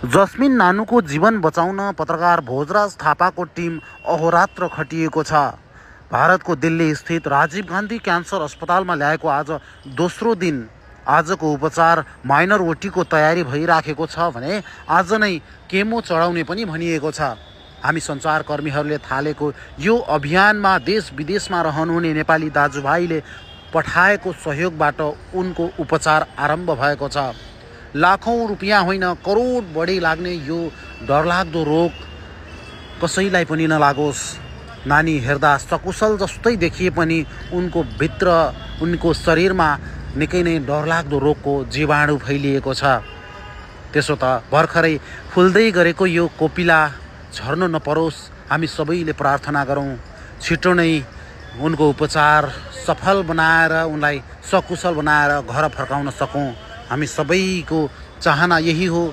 जस्मिन नानुको जीवन बचाउन पत्रकार भोजराज थापाको टिम अहोरात्र खटिएको छ। भारतको दिल्ली स्थित राजीव गान्धी क्यान्सर अस्पतालमा ल्याएको आज दोस्रो दिन आजको उपचार माइनर ओटीको तयारी भइराखेको छ भने आज नै केमो चढाउने पनि भनिएको छ। हामी सञ्चारकर्मीहरूले थालेको यो अभियानमा देश विदेशमा रहनुहुने नेपाली दाजुभाइले पठाएको सहयोगबाट उनको उपचार आरम्भ भएको छ। लाखौं रुपियाँ होइन करोड बढी लाग्ने यो डरलाग्दो रोग कसैलाई पनि नलागोस्। नानी हेर्दा सकुशल जस्तै देखिए पनि उनको शरीरमा निकै नै डरलाग्दो रोगको जीवाणु फैलिएको छ। त्यसो त भर्खरै फुल्दै गरेको यो कोपिला झर्न नपरोस्, हामी सबैले प्रार्थना गरौँ। छिटो नै उनको उपचार सफल बनाएर उनलाई सकुशल बनाएर घर फर्काउन सकौँ। हामी सबैको चाहना यही हो।